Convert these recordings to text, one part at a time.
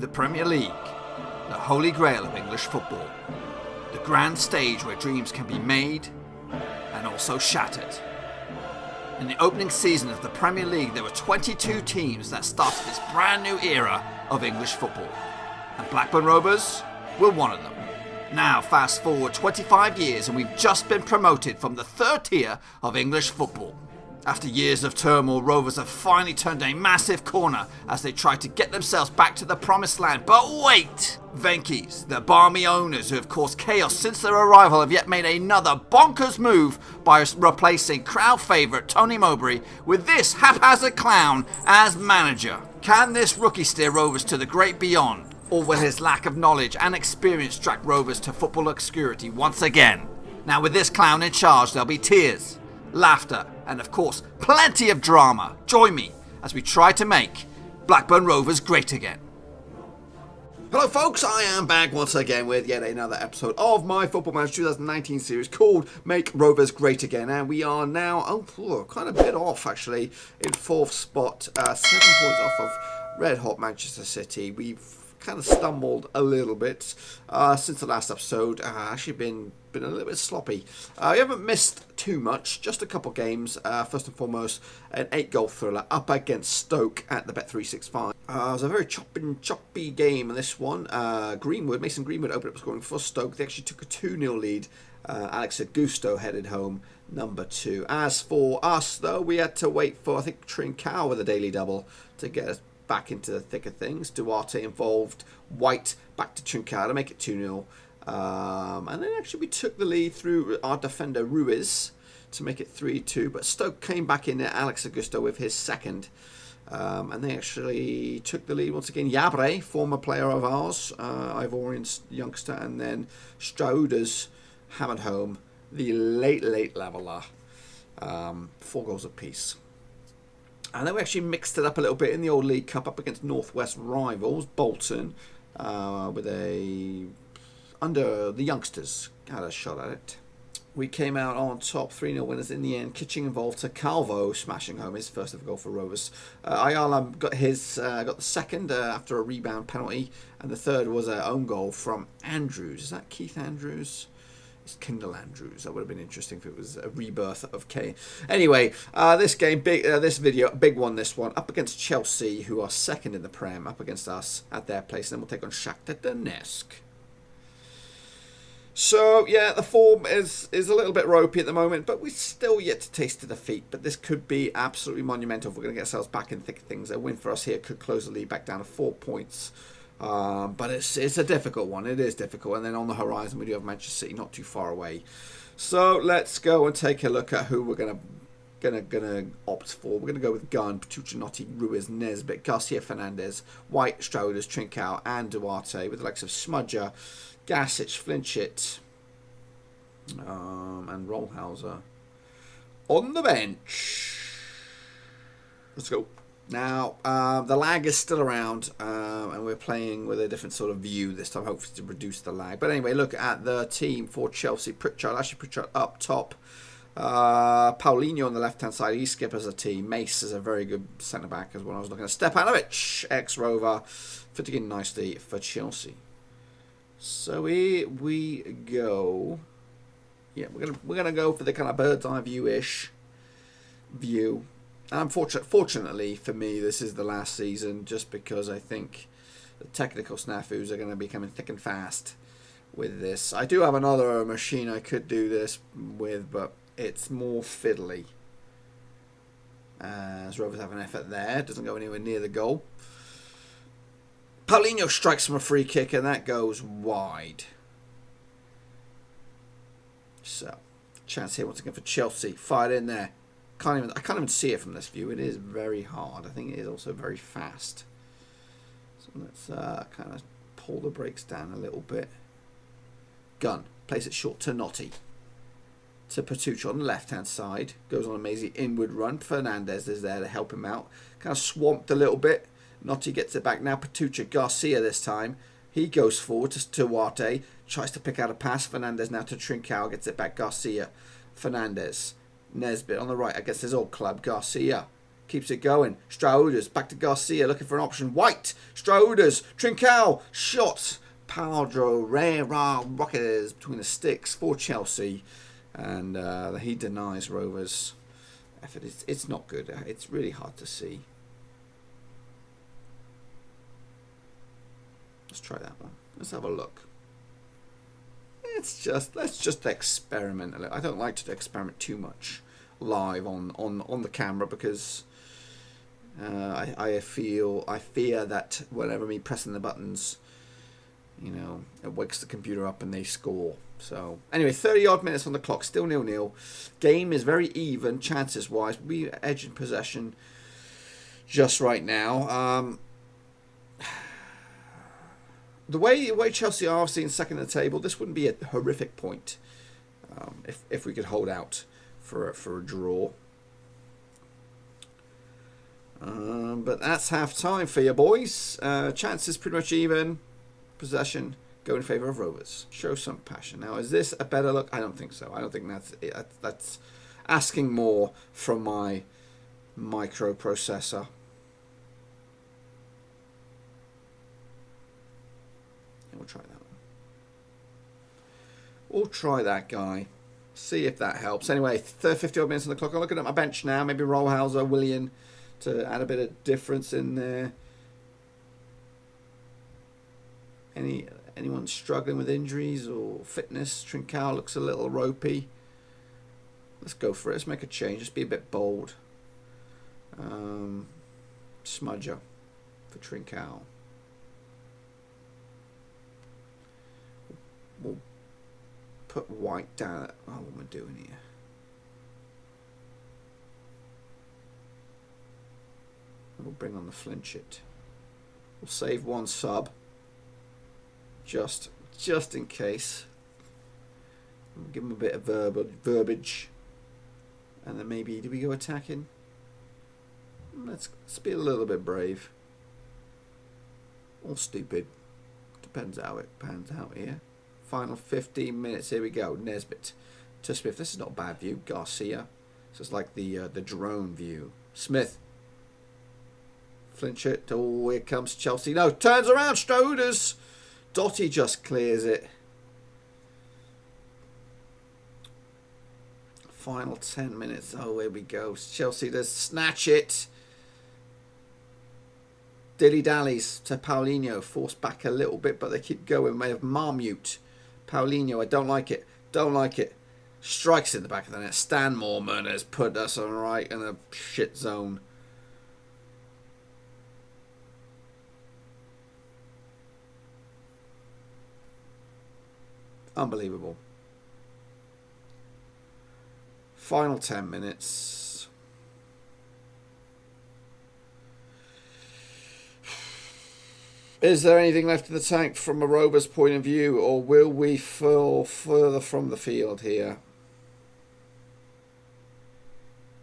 The Premier League, the holy grail of English football. The grand stage where dreams can be made and also shattered. In the opening season of the Premier League, there were 22 teams that started this brand new era of English football. And Blackburn Rovers were one of them. Now, fast forward 25 years and we've just been promoted from the third tier of English football. After years of turmoil, Rovers have finally turned a massive corner as they try to get themselves back to the promised land. But wait! Venky's, the balmy owners who have caused chaos since their arrival, have yet made another bonkers move by replacing crowd favourite Tony Mowbray with this haphazard clown as manager. Can this rookie steer Rovers to the great beyond? Or will his lack of knowledge and experience drag Rovers to football obscurity once again? Now with this clown in charge, there'll be tears, laughter, and of course, plenty of drama. Join me as we try to make Blackburn Rovers great again. Hello folks, I am back once again with yet another episode of my Football Manager 2019 series called Make Rovers Great Again. And we are now, kind of a bit off actually, in fourth spot, 7 points off of red hot Manchester City. We've kind of stumbled a little bit since the last episode. Actually been a little bit sloppy. We haven't missed too much, just a couple games. First and foremost, an 8-goal thriller up against Stoke at the Bet365. It was a very choppy game in this one. Mason Greenwood opened up scoring for Stoke. They actually took a 2-0 lead. Alex Augusto headed home number 2. As for us, though, we had to wait for, I think, Trincao with a daily double to get us back into the thick of things. Duarte involved, White back to Trincao to make it 2-0. And then actually we took the lead through our defender Ruiz to make it 3-2. But Stoke came back in there, Alex Augusto with his second. And they actually took the lead once again. Yabre, former player of ours, Ivorian youngster, and then Strouders hammered home the late leveller. 4 goals apiece. And then we actually mixed it up a little bit in the old League Cup up against Northwest rivals, Bolton, with under the youngsters had a shot at it. We came out on top, 3-0 winners in the end. Kitching involved to Calvo smashing home his first ever goal for Rovers. Ayala got the second after a rebound penalty, and the third was an own goal from Andrews. Is that Keith Andrews? It's Kendall Andrews. That would have been interesting if it was a rebirth of Kane. Anyway, this game, big one. This one up against Chelsea, who are second in the Prem, up against us at their place. And then we'll take on Shakhtar Donetsk. So yeah, the form is a little bit ropey at the moment, but we're still yet to taste the defeat. But this could be absolutely monumental if we're going to get ourselves back in thick of things. A win for us here could close the lead back down to 4 points. But it's a difficult one. It is difficult. And then on the horizon, we do have Manchester City not too far away. So let's go and take a look at who we're gonna opt for. We're gonna go with Gunn, Petrucci, Ruiz, Nesbitt, Garcia, Fernandez, White, Strouders, Trincao, and Duarte, with the likes of Smudger, Gasic, Flinchit, and Rollhauser on the bench. Let's go. Now, the lag is still around, and we're playing with a different sort of view this time, hopefully to reduce the lag. But anyway, look at the team for Chelsea. Pritchard up top. Paulinho on the left-hand side. He's skip as a team. Mace is a very good centre-back as well. I was looking at Stepanovic, ex-Rover, fitting in nicely for Chelsea. So here we go. Yeah, we're gonna go for the kind of bird's-eye view-ish view. Fortunately for me, this is the last season, just because I think the technical snafus are going to be coming thick and fast with this. I do have another machine I could do this with, but it's more fiddly. As Rovers have an effort there, doesn't go anywhere near the goal. Paulinho strikes from a free kick, and that goes wide. So, chance here once again for Chelsea. Fired in there. I can't even see it from this view. It is very hard. I think it is also very fast. So let's kind of pull the brakes down a little bit. Gunn plays it short to Notti. To Petrucci on the left-hand side. Goes on a mazy inward run. Fernandez is there to help him out. Kind of swamped a little bit. Notti gets it back now. Petrucci, Garcia this time. He goes forward to Duarte. Tries to pick out a pass. Fernandez now to Trincao. Gets it back. Garcia. Fernandez. Nesbitt on the right against his old club. Garcia keeps it going. Strauders back to Garcia, looking for an option. White, Strauders, Trincao, shot. Pedro Rockers between the sticks for Chelsea. And he denies Rovers effort. It's not good. It's really hard to see. Let's try that one. Let's have a look. Let's just experiment a little. I don't like to experiment too much live on the camera because I fear that whenever me pressing the buttons, you know, it wakes the computer up and they score. So anyway, 30 odd minutes on the clock, still 0-0. Game is very even chances wise. We edge in possession just right now. The way Chelsea are obviously in second in the table, this wouldn't be a horrific point if we could hold out for a draw. But that's half time for you boys. Chances pretty much even. Possession go in favour of Rovers. Show some passion. Now, is this a better look? I don't think so. I don't think that's asking more from my microprocessor. We'll try that one. We'll try that guy. See if that helps. Anyway, 50 odd minutes on the clock. I'm looking at my bench now. Maybe Rollhauser, Willian to add a bit of difference in there. Anyone struggling with injuries or fitness? Trincao looks a little ropey. Let's go for it. Let's make a change. Let's be a bit bold. Smudger for Trincao. We'll put White down at, what am I doing here? We'll bring on the flinch it. We'll save one sub. Just in case. We'll give him a bit of verbiage. And then maybe, do we go attacking? Let's be a little bit brave. Or stupid. Depends how it pans out here. Final 15 minutes. Here we go. Nesbitt to Smith. This is not a bad view. Garcia. So it's like the drone view. Smith. Flinch it. Oh, here comes Chelsea. No, turns around. Strauders. Dotty just clears it. Final 10 minutes. Oh, here we go. Chelsea does snatch it. Dilly-dallies to Paulinho. Forced back a little bit, but they keep going. May have Marmute. Paulinho, I don't like it. Don't like it. Strikes in the back of the net. Stan Moorman has put us on right in a shit zone. Unbelievable. Final 10 minutes. Is there anything left in the tank from a Rovers point of view, or will we fall further from the field here?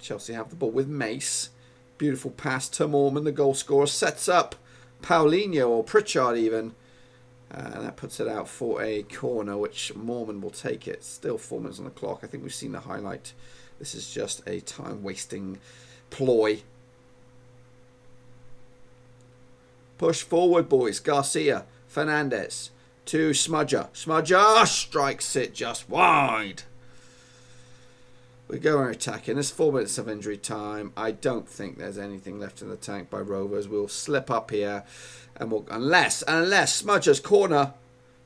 Chelsea have the ball with Mace. Beautiful pass to Moorman, the goal scorer. Sets up Paulinho, or Pritchard even. And that puts it out for a corner, which Moorman will take it. Still 4 minutes on the clock. I think we've seen the highlight. This is just a time-wasting ploy. Push forward, boys. Garcia, Fernandez to Smudger. Smudger strikes it just wide. We go and attacking. There's 4 minutes of injury time. I don't think there's anything left in the tank by Rovers. We'll slip up here. And we'll, unless Smudger's corner.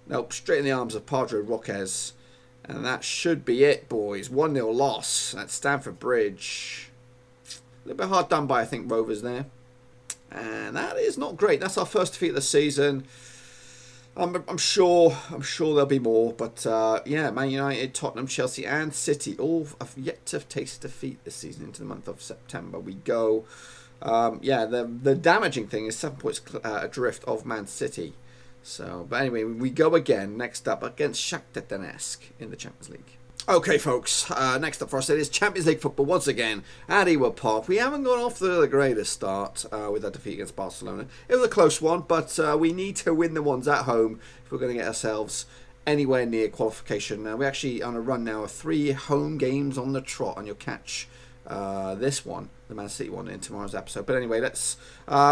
Nope, straight in the arms of Pedro Roques. And that should be it, boys. 1-0 loss at Stamford Bridge. A little bit hard done by, I think, Rovers there. And that is not great. That's our first defeat of the season. I'm sure there'll be more. But, yeah, Man United, Tottenham, Chelsea and City all have yet to taste defeat this season into the month of September. We go... yeah, the damaging thing is 7 points adrift of Man City. So, but anyway, we go again next up against Shakhtar Donetsk in the Champions League. Okay, folks, next up for us it is Champions League football once again at Ewood Park. We haven't gone off the greatest start with our defeat against Barcelona. It was a close one, but we need to win the ones at home if we're going to get ourselves anywhere near qualification. We're actually on a run now of 3 home games on the trot, and you'll catch this one, the Man City one, in tomorrow's episode. But anyway,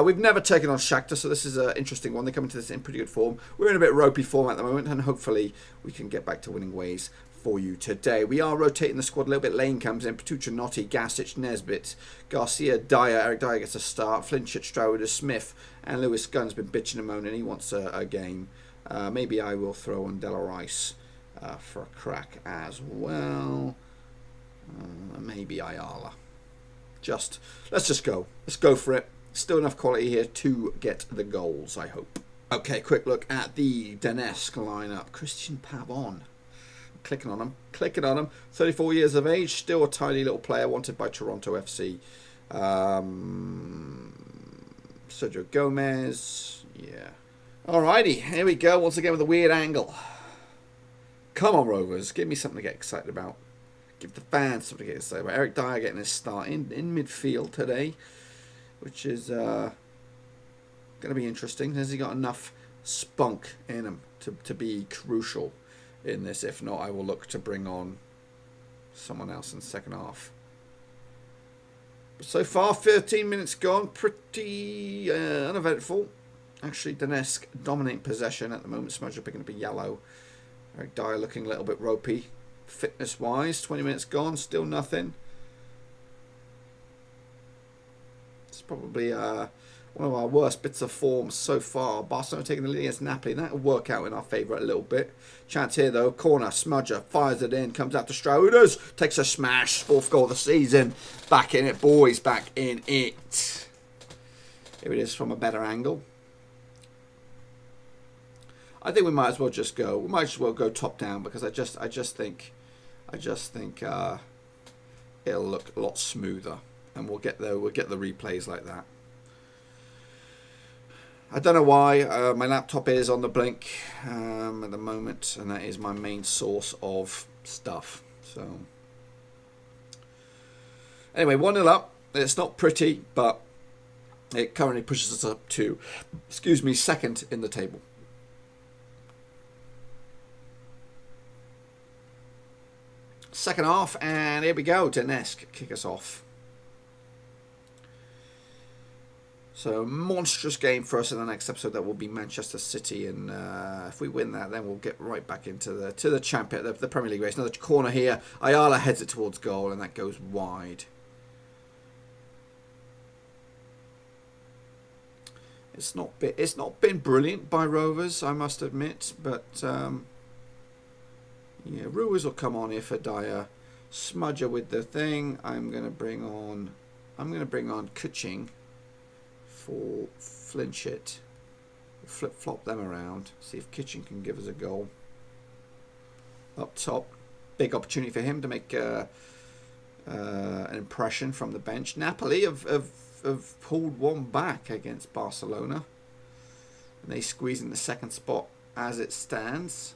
we've never taken on Shakhtar, so this is an interesting one. They come into this in pretty good form. We're in a bit ropey form at the moment, and hopefully we can get back to winning ways for you today. We are rotating the squad a little bit. Lane comes in, Patucha, Notti, Gasic, Nesbitt, Garcia, Dyer. Eric Dyer gets a start. Flinchett, Stroud, Smith, and Lewis Gunn's been bitching and moaning. He wants a game. Maybe I will throw on Della Rice for a crack as well. Maybe Ayala. Let's just go. Let's go for it. Still enough quality here to get the goals, I hope. Okay, quick look at the Donetsk lineup. Christian Pavon. Clicking on him. 34 years of age. Still a tiny little player wanted by Toronto FC. Sergio Gomez. Yeah. Alrighty. Here we go. Once again with a weird angle. Come on, Rovers. Give me something to get excited about. Give the fans something to get excited about. Eric Dyer getting his start in midfield today, which is going to be interesting. Has he got enough spunk in him to be crucial in this? If not, I will look to bring on someone else in the second half. But so far, 13 minutes gone. Pretty uneventful. Actually, Donetsk dominating possession at the moment. Smudger picking up a yellow. Eric Dyer looking a little bit ropey. Fitness-wise, 20 minutes gone. Still nothing. It's probably one of our worst bits of form so far. Barcelona taking the lead against Napoli. That will work out in our favour a little bit. Chance here though. Corner. Smudger fires it in. Comes out to Strouders. Takes a smash. 4th goal of the season. Back in it, boys. Back in it. Here it is from a better angle. I think we might as well just go. We might as well go top down because I just think it'll look a lot smoother, and we'll get the replays like that. I don't know why my laptop is on the blink at the moment, and that is my main source of stuff. So anyway, 1-0 up. It's not pretty, but it currently pushes us up to, second in the table. Second half, and here we go. Donetsk kick us off. So monstrous game for us in the next episode. That will be Manchester City, and if we win that, then we'll get right back into the champion, the Premier League race. Another corner here. Ayala heads it towards goal, and that goes wide. It's not been brilliant by Rovers, I must admit, but. Yeah, Ruiz will come on here for Dyer. Smudger with the thing. I'm gonna bring on Kuching for Flinchett. Flip flop them around. See if Kitchen can give us a goal. Up top, big opportunity for him to make an impression from the bench. Napoli have pulled one back against Barcelona, and they squeeze in the second spot as it stands.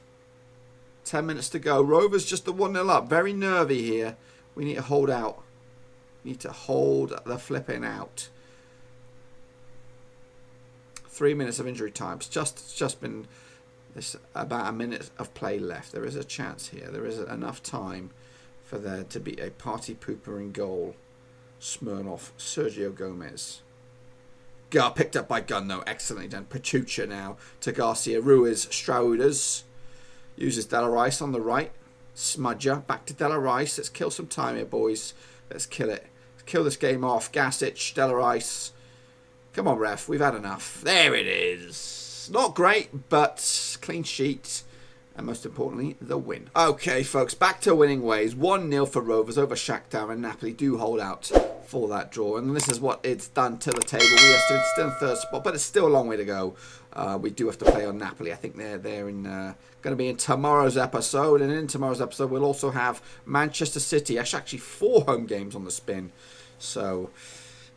10 minutes to go. Rovers just the 1-0 up. Very nervy here. We need to hold out. We need to hold the flipping out. 3 minutes of injury time. It's just been about a minute of play left. There is a chance here. There is enough time for there to be a party pooper in goal. Smirnoff, Sergio Gomez. Picked up by Gunn though. Excellently done. Patucha now to Garcia. Ruiz, Strouders. Uses Della Rice on the right. Smudger. Back to Della Rice. Let's kill some time here, boys. Let's kill it. Let's kill this game off. Gasic, Della Rice. Come on, ref. We've had enough. There it is. Not great, but clean sheet. And most importantly, the win. Okay, folks. Back to winning ways. 1-0 for Rovers over Shakhtar, and Napoli do hold out for that draw. And this is what it's done to the table. We are still in third spot, but it's still a long way to go. We do have to play on Napoli. I think they're in going to be in tomorrow's episode, and in tomorrow's episode we'll also have Manchester City. Actually 4 home games on the spin, so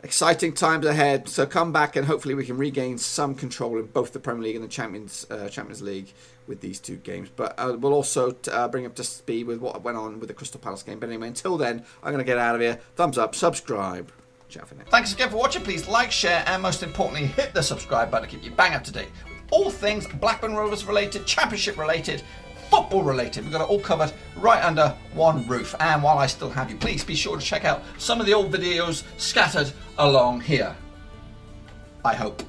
exciting times ahead. So come back and hopefully we can regain some control in both the Premier League and the Champions League with these 2 games. But we'll also bring up to speed with what went on with the Crystal Palace game. But anyway, until then, I'm going to get out of here. Thumbs up, subscribe. Ciao for now. Thanks again for watching. Please like, share, and most importantly, hit the subscribe button to keep you bang up to date with all things Blackburn Rovers related, Championship related, football related. We've got it all covered right under one roof. And while I still have you, please be sure to check out some of the old videos scattered along here. I hope.